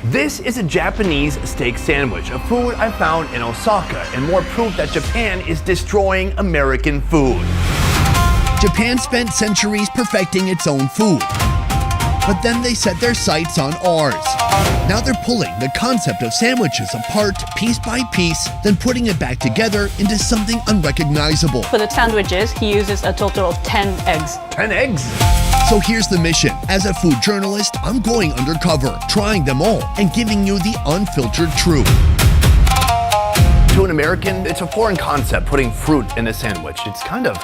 This is a Japanese steak sandwich, a food I found in Osaka, and more proof that Japan is destroying American food. Japan spent centuries perfecting its own food, but then they set their sights on ours. Now they're pulling the concept of sandwiches apart piece by piece, then putting it back together into something unrecognizable. For the sandwiches, he uses a total of 10 eggs. 10 eggs? So here's the mission. As a food journalist, I'm going undercover, trying them all, and giving you the unfiltered truth. To an American, it's a foreign concept putting fruit in a sandwich. It's kind of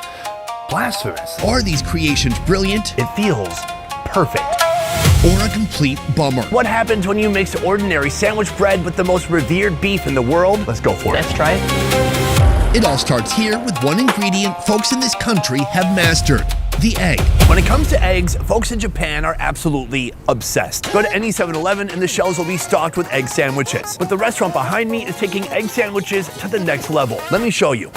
blasphemous. Are these creations brilliant? It feels perfect. Or a complete bummer? What happens when you mix ordinary sandwich bread with the most revered beef in the world? Let's go for it. Let's try it. It all starts here with one ingredient folks in this country have mastered: the egg. When it comes to eggs, folks in Japan are absolutely obsessed. Go to any 7-Eleven and the shelves will be stocked with egg sandwiches. But the restaurant behind me is taking egg sandwiches to the next level. Let me show you.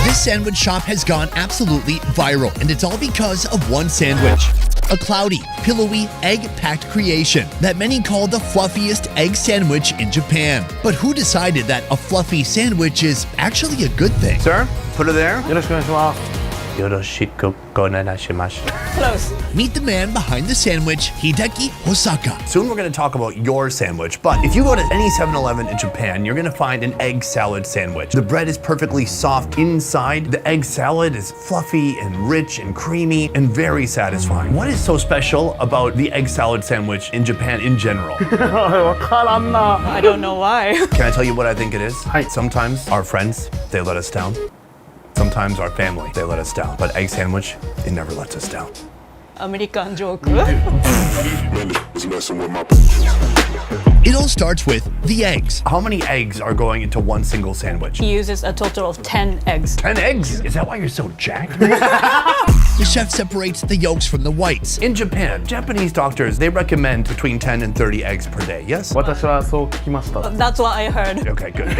This sandwich shop has gone absolutely viral, and it's all because of one sandwich. A cloudy, pillowy, egg-packed creation that many call the fluffiest egg sandwich in Japan. But who decided that a fluffy sandwich is actually a good thing? Sir, put it there. Close. Meet the man behind the sandwich, Hideki Hosaka. Soon we're going to talk about your sandwich, but if you go to any 7-Eleven in Japan, you're going to find an egg salad sandwich. The bread is perfectly soft inside. The egg salad is fluffy and rich and creamy and very satisfying. What is so special about the egg salad sandwich in Japan in general? I don't know why. Can I tell you what I think it is? Sometimes our friends, they let us down. Sometimes our family, they let us down. But egg sandwich, it never lets us down. American joke. It all starts with the eggs. How many eggs are going into one single sandwich? He uses a total of 10 eggs. 10 eggs? Is that why you're so jacked? The chef separates the yolks from the whites. In Japan, Japanese doctors, they recommend between 10 and 30 eggs per day, yes? That's what I heard. Okay, good.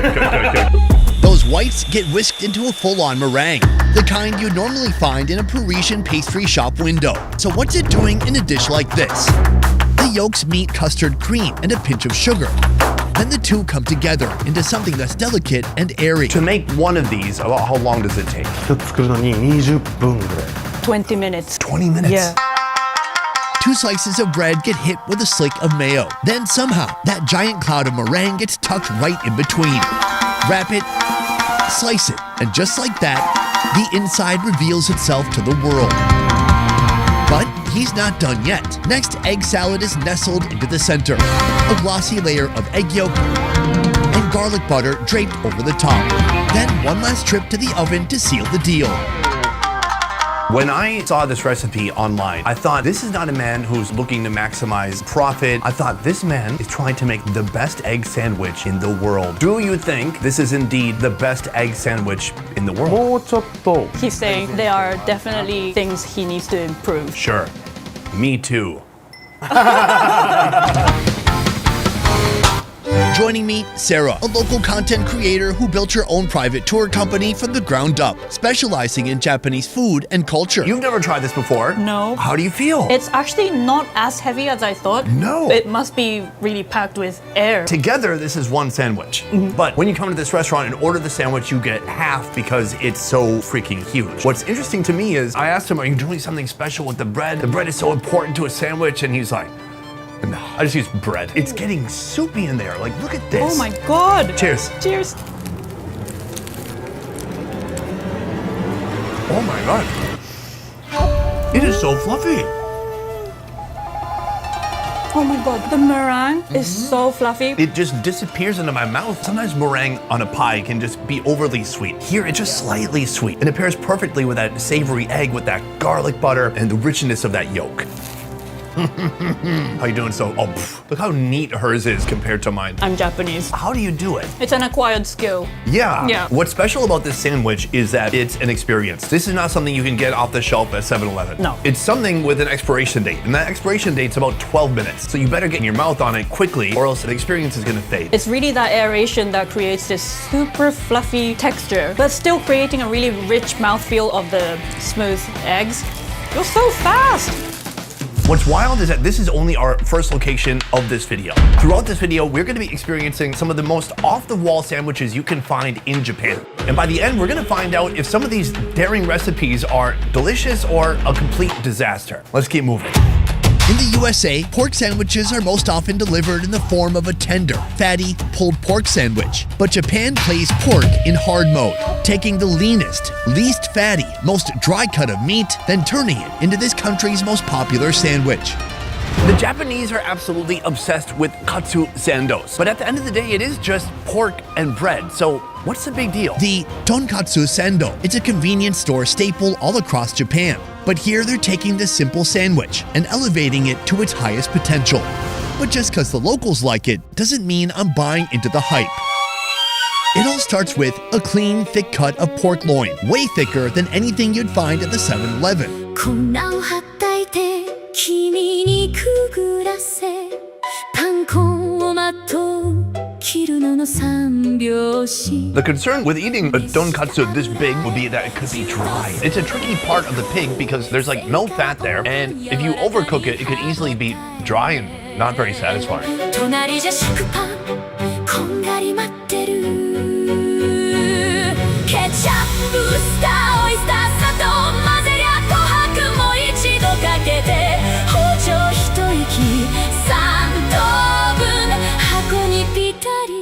Those whites get whisked into a full-on meringue, the kind you normally find in a Parisian pastry shop window. So what's it doing in a dish like this? The yolks meet custard cream and a pinch of sugar. Then the two come together into something that's delicate and airy. To make one of these, about how long does it take? 20 minutes. 20 minutes? Yeah. 2 slices of bread get hit with a slick of mayo. Then somehow, that giant cloud of meringue gets tucked right in between. Wrap it, slice it, and just like that, the inside reveals itself to the world. But he's not done yet. Next, egg salad is nestled into the center. A glossy layer of egg yolk and garlic butter draped over the top. Then one last trip to the oven to seal the deal. When I saw this recipe online, I thought this is not a man who's looking to maximize profit. I thought this man is trying to make the best egg sandwich in the world. Do you think this is indeed the best egg sandwich in the world? He's saying there are definitely things he needs to improve. Sure. Me too. Joining me, Sarah, a local content creator who built her own private tour company from the ground up, specializing in Japanese food and culture. You've never tried this before? No. How do you feel? It's actually not as heavy as I thought. No. It must be really packed with air. Together, this is one sandwich. But when you come to this restaurant and order the sandwich, you get half because it's so freaking huge. What's interesting to me is I asked him, are you doing something special with the bread? The bread is so important to a sandwich. And he's like, no, I just use bread. It's getting soupy in there. Like, look at this. Oh my god. Cheers. Cheers. Oh my god. It is so fluffy. Oh my god, the meringue is so fluffy. It just disappears into my mouth. Sometimes meringue on a pie can just be overly sweet. Here, it's just slightly sweet. And it pairs perfectly with that savory egg with that garlic butter and the richness of that yolk. How you doing? Look how neat hers is compared to mine. I'm Japanese. How do you do it? It's an acquired skill. Yeah. What's special about this sandwich is that it's an experience. This is not something you can get off the shelf at 7-Eleven. No. It's something with an expiration date, and that expiration date's about 12 minutes. So you better get your mouth on it quickly, or else the experience is gonna fade. It's really that aeration that creates this super fluffy texture, but still creating a really rich mouthfeel of the smooth eggs. You're so fast. What's wild is that this is only our first location of this video. Throughout this video, we're gonna be experiencing some of the most off-the-wall sandwiches you can find in Japan. And by the end, we're gonna find out if some of these daring recipes are delicious or a complete disaster. Let's keep moving. In the USA, pork sandwiches are most often delivered in the form of a tender, fatty, pulled pork sandwich. But Japan plays pork in hard mode, taking the leanest, least fatty, most dry cut of meat, then turning it into this country's most popular sandwich. The Japanese are absolutely obsessed with katsu sandos, but at the end of the day, it is just pork and bread. So what's the big deal? The tonkatsu sando. It's a convenience store staple all across Japan. But here they're taking this simple sandwich and elevating it to its highest potential. But just because the locals like it doesn't mean I'm buying into the hype. It all starts with a clean, thick cut of pork loin, way thicker than anything you'd find at the 7-Eleven. 粉をはたいて君にくぐらせパン粉をまとう切るのの三拍子 The concern with eating a tonkatsu this big would be that it could be dry. It's a tricky part of the pig because there's like no fat there, and if you overcook it, it could easily be dry and not very satisfying. 隣じゃ食パンこんがり待ってるケチャップスターオイスター砂糖混ぜりゃ琥珀もう一度かけて包丁一息三等分箱にぴったり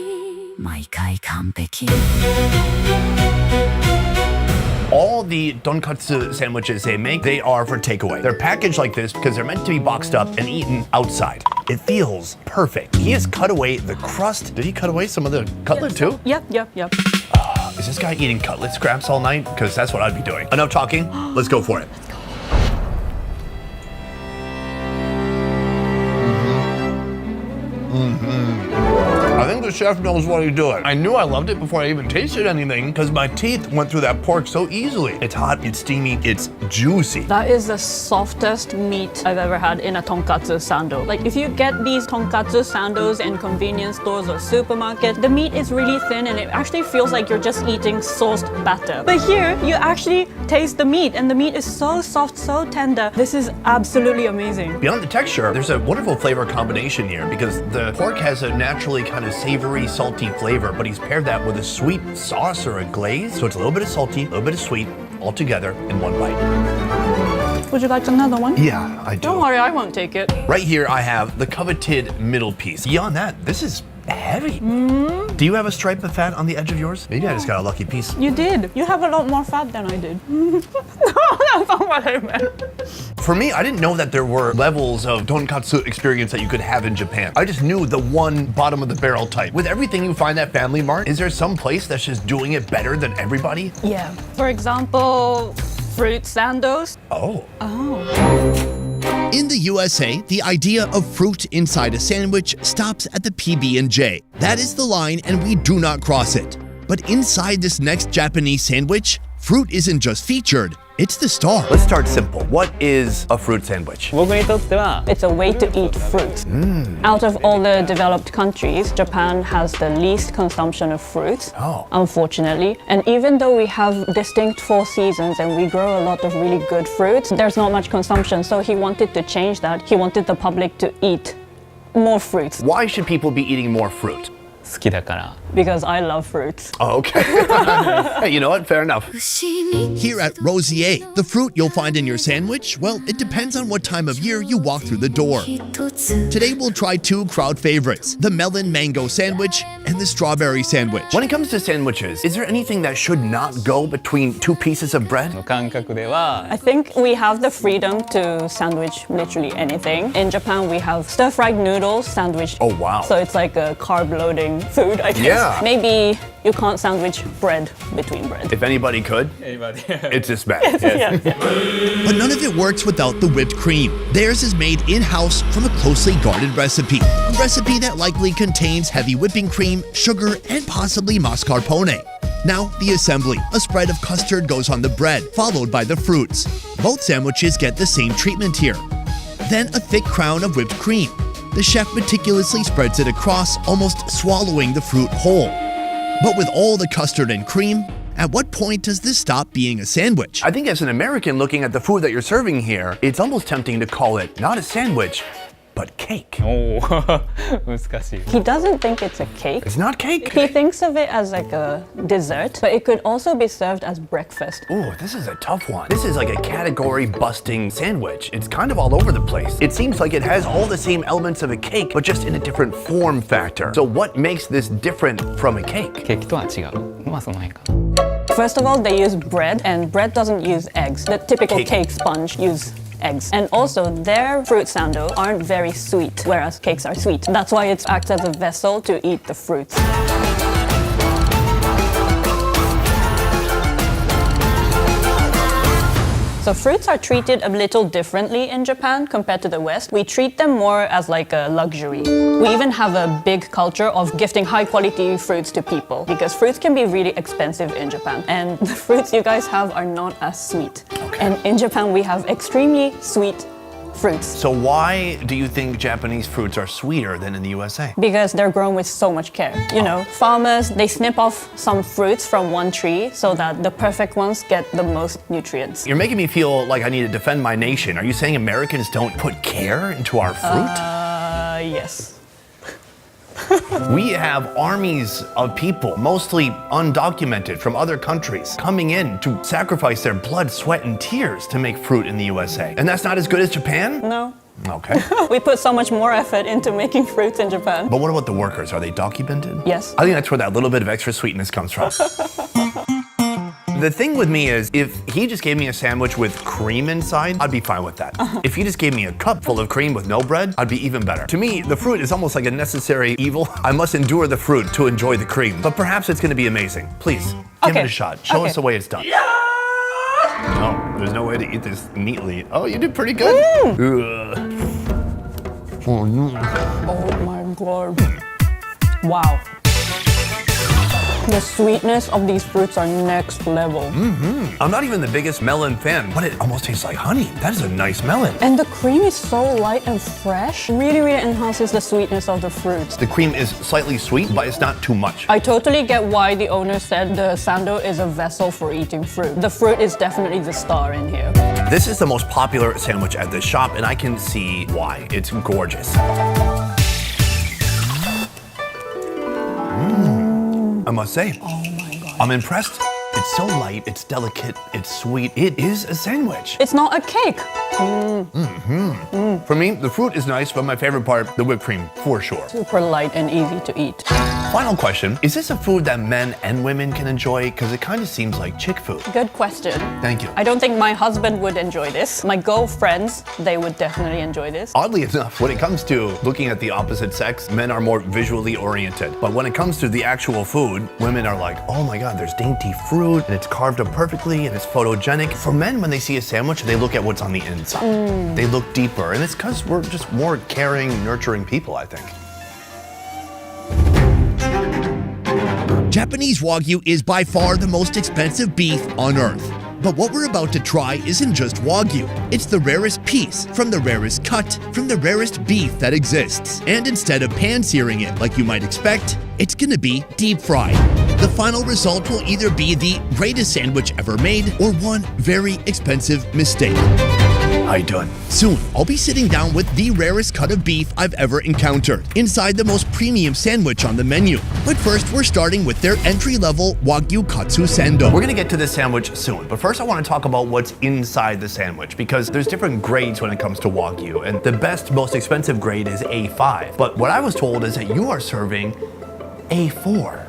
毎回完璧 All the tonkatsu sandwiches they make, they are for takeaway. They're packaged like this because they're meant to be boxed up and eaten outside. It feels perfect. He has cut away the crust. Did he cut away some of the cutlet too? Yep. Is this guy eating cutlet scraps all night? Because that's what I'd be doing. Enough talking. Let's go for it. I think the chef knows what he's doing. I knew I loved it before I even tasted anything because my teeth went through that pork so easily. It's hot, it's steamy, it's juicy. That is the softest meat I've ever had in a tonkatsu sando. Like if you get these tonkatsu sandos in convenience stores or supermarket, the meat is really thin and it actually feels like you're just eating sauced batter. But here, you actually taste the meat and the meat is so soft, so tender. This is absolutely amazing. Beyond the texture, there's a wonderful flavor combination here because the pork has a naturally kind of savory, salty flavor, but he's paired that with a sweet sauce or a glaze. So it's a little bit of salty, a little bit of sweet, all together in one bite. Would you like another one? Yeah, I do. Don't worry, I won't take it. Right here, I have the coveted middle piece. Beyond that, this is heavy. Do you have a stripe of fat on the edge of yours? Maybe I just got a lucky piece. You did. You have a lot more fat than I did. No, that's not what I meant. For me, I didn't know that there were levels of tonkatsu experience that you could have in Japan. I just knew the one bottom of the barrel type. With everything you find at Family Mart, is there some place that's just doing it better than everybody? Yeah. For example, fruit sandos. Oh. In the USA, the idea of fruit inside a sandwich stops at the PB&J. That is the line and we do not cross it. But inside this next Japanese sandwich, fruit isn't just featured, it's the star. Let's start simple. What is a fruit sandwich? 僕にとっては It's a way to eat fruit. Out of all the developed countries, Japan has the least consumption of fruits, Oh. unfortunately. And even though we have distinct 4 seasons and we grow a lot of really good fruits, there's not much consumption. So he wanted to change that. He wanted the public to eat more fruits Why should people be eating more fruit? 好きだから because I love fruits. Oh, okay. Hey, you know what? Fair enough. Here at Rosier, the fruit you'll find in your sandwich, well, it depends on what time of year you walk through the door. Today we'll try 2 crowd favorites, the melon mango sandwich and the strawberry sandwich. When it comes to sandwiches, is there anything that should not go between 2 pieces of bread? の感覚では I think we have the freedom to sandwich literally anything. In Japan, we have stir-fried noodles sandwich. Oh, wow. So it's like a carb-loading food, I guess. Yeah. Maybe you can't sandwich bread between bread. If anybody could, it's this bad. Yeah. But none of it works without the whipped cream. Theirs is made in-house from a closely guarded recipe. A recipe that likely contains heavy whipping cream, sugar, and possibly mascarpone. Now, the assembly. A spread of custard goes on the bread, followed by the fruits. Both sandwiches get the same treatment here. Then a thick crown of whipped cream. The chef meticulously spreads it across, almost swallowing the fruit whole. But with all the custard and cream, At what point does this stop being a sandwich? I think as an American looking at the food that you're serving here, it's almost tempting to call it not a sandwich, but cake. おお難しい He doesn't think it's a cake. It's not cake. He thinks of it as like a dessert, but it could also be served as breakfast. Ooh, this is a tough one. This is like a category busting sandwich. It's kind of all over the place. It seems like it has all the same elements of a cake, but just in a different form factor. So what makes this different from a cake? ケーキとは違うまあその辺か First of all, they use bread, and bread doesn't use eggs. The typical Cake. cake sponge use eggs. And also, their fruit sando aren't very sweet, whereas cakes are sweet. That's why it acts as a vessel to eat the fruits. So fruits are treated a little differently in Japan compared to the West. We treat them more as like a luxury. We even have a big culture of gifting high quality fruits to people because fruits can be really expensive in Japan. And the fruits you guys have are not as sweet. And in Japan, we have extremely sweet fruits So why do you think Japanese fruits are sweeter than in the USA? because they're grown with so much care. You know, farmers, they snip off some fruits from one tree so that the perfect ones get the most nutrients. You're making me feel like I need to defend my nation. Are you saying Americans don't put care into our fruit? Yes. We have armies of people, mostly undocumented from other countries, coming in to sacrifice their blood, sweat, and tears to make fruit in the USA. And that's not as good as Japan? No. Okay. We put so much more effort into making fruits in Japan. But what about the workers? Are they documented? Yes. I think that's where that little bit of extra sweetness comes from. The thing with me is, if he just gave me a sandwich with cream inside, I'd be fine with that. If he just gave me a cup full of cream with no bread, I'd be even better. To me, the fruit is almost like a necessary evil. I must endure the fruit to enjoy the cream. But perhaps it's gonna be amazing. Please, give it Okay. a shot. Show Okay. us the way it's done. No, there's no way to eat this neatly. Oh, you did pretty good. Ugh. Oh, no. Oh my god. Wow. The sweetness of these fruits are next level. I'm not even the biggest melon fan, but it almost tastes like honey. That is a nice melon. And the cream is so light and fresh. Really, really enhances the sweetness of the fruits. The cream is slightly sweet, but it's not too much. I totally get why the owner said the sando is a vessel for eating fruit. The fruit is definitely the star in here. This is the most popular sandwich at this shop, and I can see why. It's gorgeous. I must say, I'm impressed. It's so light, it's delicate, it's sweet. It is a sandwich. It's not a cake. For me, the fruit is nice, but my favorite part, the whipped cream, for sure. Super light and easy to eat. Final question, is this a food that men and women can enjoy? Because it kind of seems like chick food. Good question. Thank you. I don't think my husband would enjoy this. My girlfriends, they would definitely enjoy this. Oddly enough, when it comes to looking at the opposite sex, men are more visually oriented. But when it comes to the actual food, women are like, oh my God, there's dainty fruit and it's carved up perfectly and it's photogenic. For men, when they see a sandwich, they look at what's on the inside. They look deeper. And it's because we're just more caring, nurturing people, I think. Japanese Wagyu is by far the most expensive beef on earth. But what we're about to try isn't just Wagyu. It's the rarest piece, from the rarest cut, from the rarest beef that exists. And instead of pan-searing it like you might expect, it's gonna be deep fried. The final result will either be the greatest sandwich ever made or one very expensive mistake. How you doing? Soon, I'll be sitting down with the rarest cut of beef I've ever encountered, inside the most premium sandwich on the menu. But first, we're starting with their entry-level Wagyu Katsu Sando. We're gonna get to this sandwich soon, but first I wanna talk about what's inside the sandwich because there's different grades when it comes to Wagyu, and the best, most expensive grade is A5. But what I was told is that you are serving A4.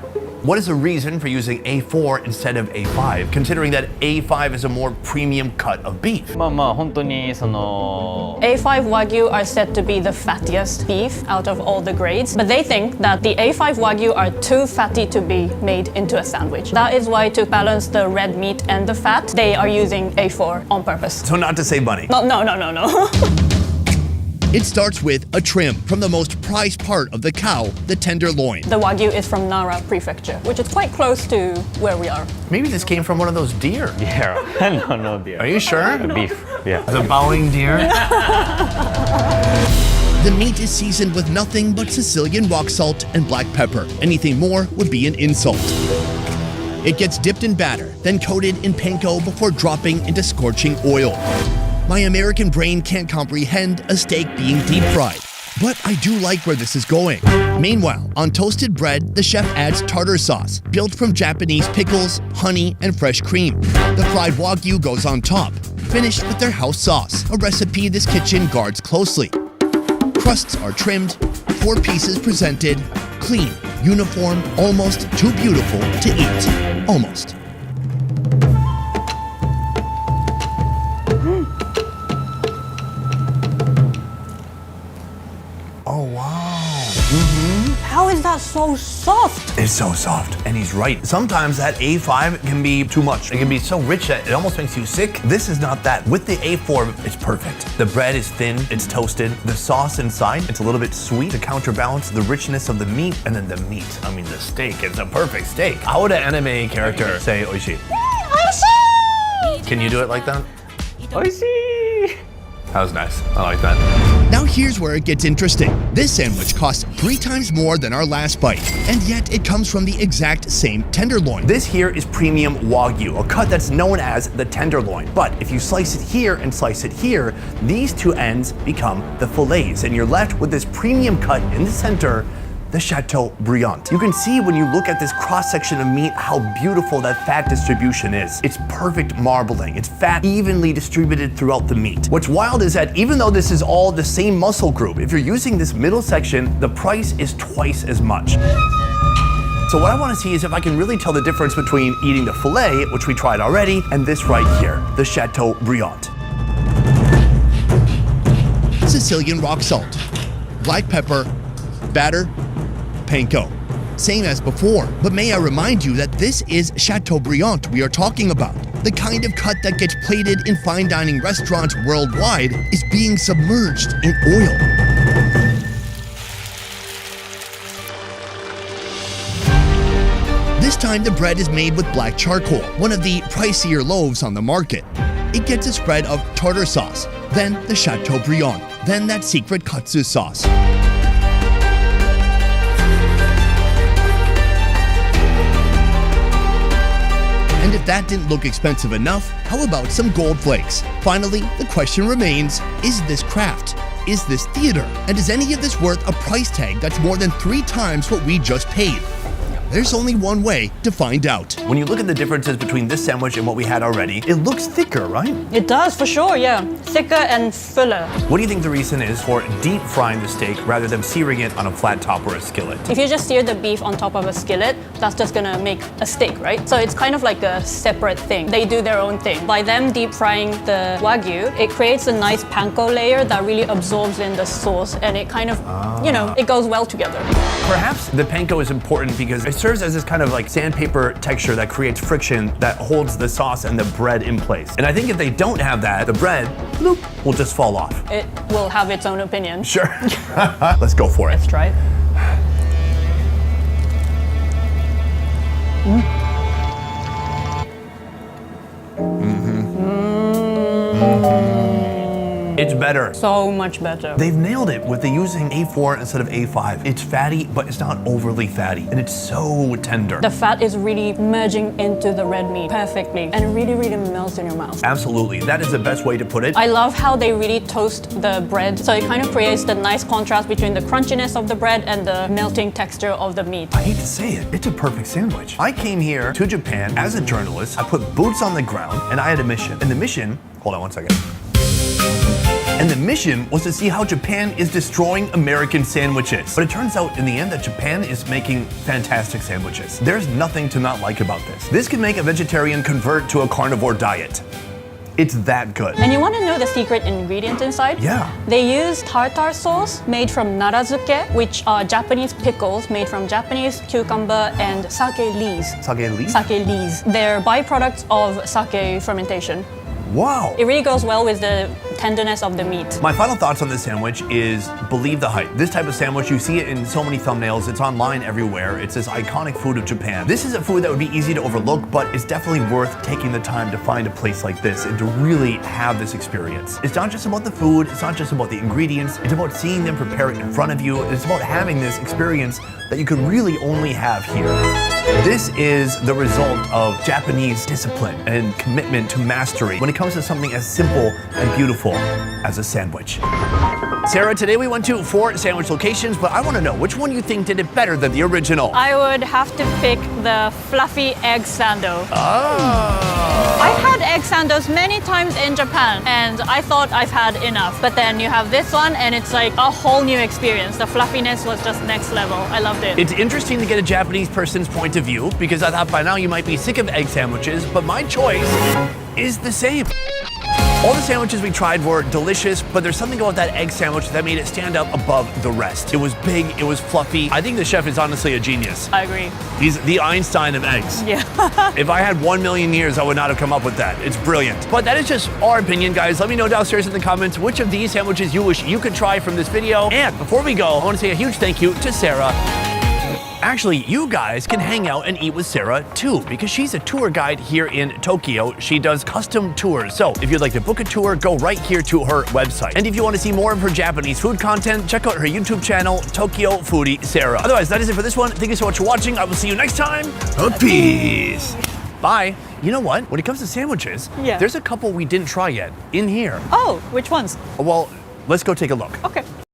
What is the reason for using A4 instead of A5, considering that A5 is a more premium cut of beef? まあまあ本当にその A5 Wagyu are said to be the fattiest beef out of all the grades, but they think that the A5 Wagyu are too fatty to be made into a sandwich. That is why, to balance the red meat and the fat, they are using A4 on purpose. So not to save money. No. It starts with a trim from the most prized part of the cow, the tenderloin. The Wagyu is from Nara Prefecture, which is quite close to where we are. Maybe this came from one of those deer. Yeah. no dear. Are you sure? Beef. Yeah. The bowing deer? The meat is seasoned with nothing but Sicilian rock salt and black pepper. Anything more would be an insult. It gets dipped in batter, then coated in panko before dropping into scorching oil. My American brain can't comprehend a steak being deep fried, but I do like where this is going. Meanwhile, on toasted bread, the chef adds tartar sauce, built from Japanese pickles, honey, and fresh cream. The fried wagyu goes on top, finished with their house sauce, a recipe this kitchen guards closely. Crusts are trimmed, 4 pieces presented, clean, uniform, almost too beautiful to eat. Almost. Oh, wow. How is that so soft? It's so soft. And he's right. Sometimes that A5 can be too much. It can be so rich that it almost makes you sick. This is not that. With the A4, it's perfect. The bread is thin, it's toasted. The sauce inside, it's a little bit sweet to counterbalance the richness of the meat. And then the meat, I mean the steak, it's a perfect steak. How would an anime character say oishi? Can you do it like that? Oishii! That was nice. I like that. Now here's where it gets interesting. This sandwich costs 3 times more than our last bite, and yet it comes from the exact same tenderloin. This here is premium Wagyu, a cut that's known as the tenderloin. But if you slice it here and slice it here, these two ends become the fillets, and you're left with this premium cut in the center, the Chateaubriand. You can see when you look at this cross-section of meat how beautiful that fat distribution is. It's perfect marbling. It's fat evenly distributed throughout the meat. What's wild is that even though this is all the same muscle group, if you're using this middle section, the price is twice as much. So what I want to see is if I can really tell the difference between eating the filet, which we tried already, and this right here, the Chateaubriand. Sicilian rock salt, black pepper, batter, panko. Same as before, but may I remind you that this is Chateaubriand we are talking about. The kind of cut that gets plated in fine dining restaurants worldwide is being submerged in oil. This time the bread is made with black charcoal, one of the pricier loaves on the market. It gets a spread of tartar sauce, then the Chateaubriand, then that secret katsu sauce. And if that didn't look expensive enough, how about some gold flakes? Finally, the question remains, is this craft? Is this theater? And is any of this worth a price tag that's more than 3 times what we just paid? There's only one way to find out. When you look at the differences between this sandwich and what we had already, it looks thicker, right? It does, for sure, yeah. Thicker and fuller. What do you think the reason is for deep frying the steak rather than searing it on a flat top or a skillet? If you just sear the beef on top of a skillet, that's just gonna make a steak, right? So it's kind of like a separate thing. They do their own thing. By them deep frying the Wagyu, it creates a nice panko layer that really absorbs in the sauce, and it kind of, it goes well together. Perhaps the panko is important because it serves as this kind of like sandpaper texture that creates friction that holds the sauce and the bread in place. And I think if they don't have that, the bread, bloop, will just fall off. It will have its own opinion. Sure. Let's go for it. Let's try it. It's better. So much better. They've nailed it with the using A4 instead of A5. It's fatty, but it's not overly fatty. And it's so tender. The fat is really merging into the red meat perfectly, and it really, really melts in your mouth. Absolutely. That is the best way to put it. I love how they really toast the bread, so it kind of creates the nice contrast between the crunchiness of the bread and the melting texture of the meat. I hate to say it, it's a perfect sandwich. I came here to Japan as a journalist. I put boots on the ground and I had a mission. And the mission, hold on one second. And the mission was to see how Japan is destroying American sandwiches. But it turns out in the end that Japan is making fantastic sandwiches. There's nothing to not like about this. This can make a vegetarian convert to a carnivore diet. It's that good. And you want to know the secret ingredient inside? Yeah. They use tartar sauce made from narazuke, which are Japanese pickles made from Japanese cucumber and sake leaves. Sake leaf? Sake leaves. They're byproducts of sake fermentation. Wow. It really goes well with the tenderness of the meat. My final thoughts on this sandwich is believe the hype. This type of sandwich, you see it in so many thumbnails. It's online everywhere. It's this iconic food of Japan. This is a food that would be easy to overlook, but it's definitely worth taking the time to find a place like this and to really have this experience. It's not just about the food. It's not just about the ingredients. It's about seeing them prepare it in front of you. It's about having this experience that you could really only have here. This is the result of Japanese discipline and commitment to mastery when it comes to something as simple and beautiful as a sandwich. Sarah, today we went to 4 sandwich locations, but I want to know which one you think did it better than the original. I would have to pick the fluffy egg sando. Oh. I've had egg sandos many times in Japan, and I thought I've had enough. But then you have this one, and it's like a whole new experience. The fluffiness was just next level. I loved it. It's interesting to get a Japanese person's point of view because I thought by now you might be sick of egg sandwiches, but my choice is the same. All the sandwiches we tried were delicious, but there's something about that egg sandwich that made it stand out above the rest. It was big, it was fluffy. I think the chef is honestly a genius. I agree. He's the Einstein of eggs. Yeah. If I had 1 million years, I would not have come up with that. It's brilliant. But that is just our opinion, guys. Let me know downstairs in the comments which of these sandwiches you wish you could try from this video. And before we go, I want to say a huge thank you to Sarah. Actually, you guys can hang out and eat with Sarah too, because she's a tour guide here in Tokyo. She does custom tours. So if you'd like to book a tour, go right here to her website. And if you want to see more of her Japanese food content, check out her YouTube channel, Tokyo Foodie Sarah. Otherwise, that is it for this one. Thank you so much for watching. I will see you next time. Peace. Bye. You know what? When it comes to sandwiches, Yeah. there's a couple we didn't try yet in here. Oh, which ones? Well, let's go take a look. Okay.